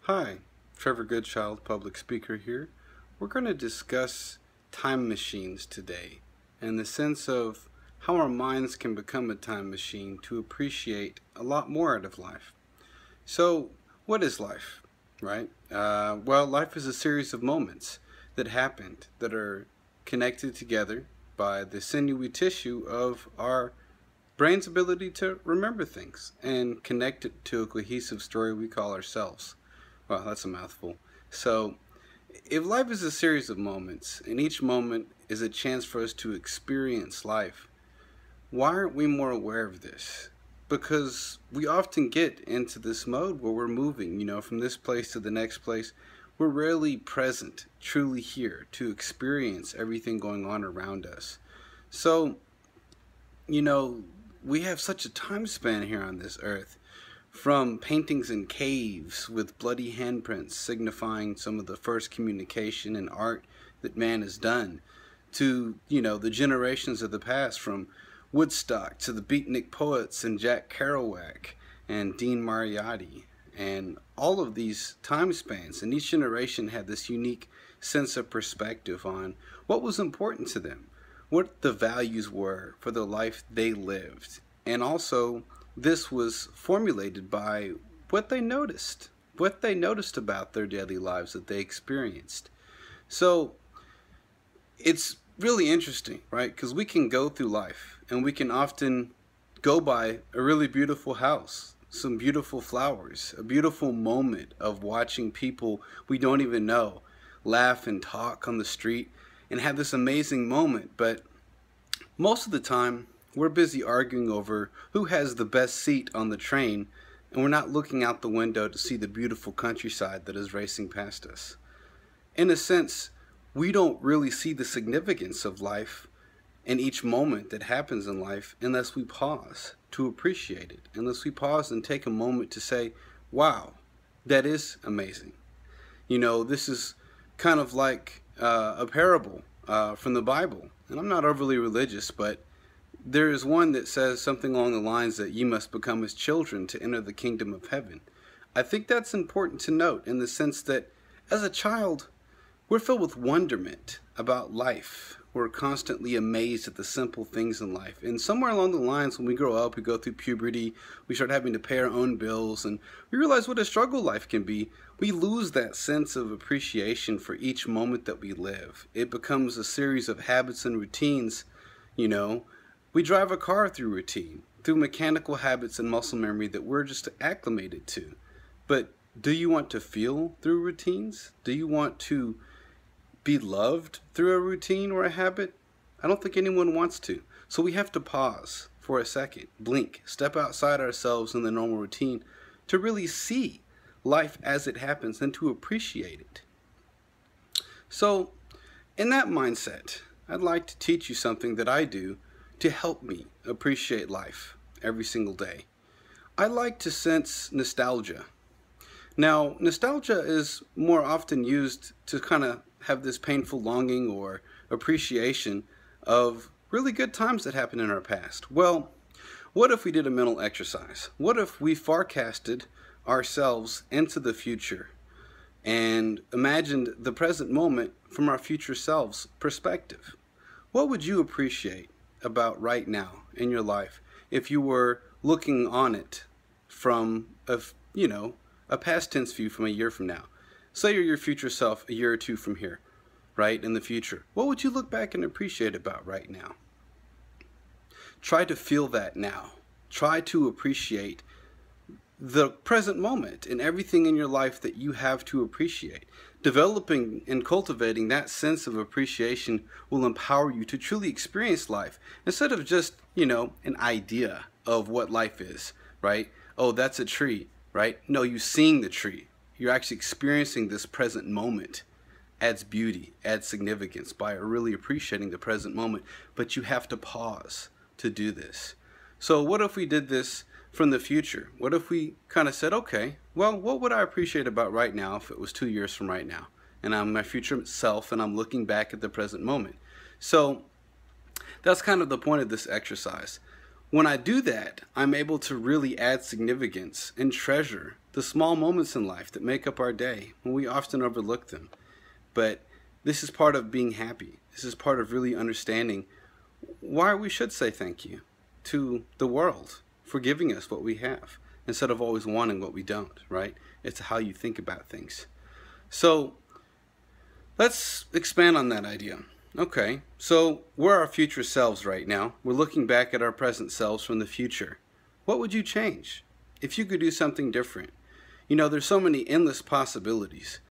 Hi, Trevor Goodchild, public speaker here. We're going to discuss time machines today and the sense of how our minds can become a time machine to appreciate a lot more out of life. So, what is life, right? Well, life is a series of moments that happened that are connected together by the sinewy tissue of our brain's ability to remember things and connect it to a cohesive story we call ourselves. Well, that's a mouthful. So, if life is a series of moments, and each moment is a chance for us to experience life, why aren't we more aware of this? Because we often get into this mode where we're moving, from this place to the next place. We're rarely present, truly here, to experience everything going on around us. So, we have such a time span here on this earth. From paintings in caves with bloody handprints signifying some of the first communication and art that man has done, to, the generations of the past, from Woodstock to the beatnik poets and Jack Kerouac and Dean Mariotti, and all of these time spans, and each generation had this unique sense of perspective on what was important to them, what the values were for the life they lived, and also this was formulated by what they noticed about their daily lives that they experienced. So it's really interesting, right? Because we can go through life and we can often go by a really beautiful house, some beautiful flowers, a beautiful moment of watching people we don't even know laugh and talk on the street and have this amazing moment. But most of the time, we're busy arguing over who has the best seat on the train, and we're not looking out the window to see the beautiful countryside that is racing past us. In a sense, we don't really see the significance of life and each moment that happens in life unless we pause to appreciate it, unless we pause and take a moment to say, wow, that is amazing. This is kind of like a parable from the Bible. And I'm not overly religious, but there is one that says something along the lines that you must become as children to enter the kingdom of heaven. I think that's important to note in the sense that as a child, we're filled with wonderment about life. We're constantly amazed at the simple things in life. And somewhere along the lines, when we grow up, we go through puberty, we start having to pay our own bills, and we realize what a struggle life can be. We lose that sense of appreciation for each moment that we live. It becomes a series of habits and routines. We drive a car through routine, through mechanical habits and muscle memory that we're just acclimated to. But do you want to feel through routines? Do you want to be loved through a routine or a habit? I don't think anyone wants to. So we have to pause for a second, blink, step outside ourselves in the normal routine to really see life as it happens and to appreciate it. So in that mindset, I'd like to teach you something that I do to help me appreciate life every single day. I like to sense nostalgia. Now, nostalgia is more often used to kind of have this painful longing or appreciation of really good times that happened in our past. Well, what if we did a mental exercise? What if we forecasted ourselves into the future and imagined the present moment from our future selves' perspective? What would you appreciate about right now in your life if you were looking on it from a past tense view from a year from now? Say you're your future self a year or two from here, right, in the future. What would you look back and appreciate about right now? Try to feel that now. Try to appreciate the present moment and everything in your life that you have to appreciate. Developing and cultivating that sense of appreciation will empower you to truly experience life instead of just, an idea of what life is, right? Oh, that's a tree, right? No, you're seeing the tree. You're actually experiencing this present moment. Adds beauty, adds significance by really appreciating the present moment. But you have to pause to do this. So what if we did this from the future? What if we kind of said, okay, well, what would I appreciate about right now if it was 2 years from right now? And I'm my future self and I'm looking back at the present moment. So that's kind of the point of this exercise. When I do that, I'm able to really add significance and treasure the small moments in life that make up our day when we often overlook them. But this is part of being happy. This is part of really understanding why we should say thank you to the world for giving us what we have instead of always wanting what we don't, right? It's how you think about things. So let's expand on that idea. Okay, so we're our future selves right now. We're looking back at our present selves from the future. What would you change if you could do something different? You know, there's so many endless possibilities.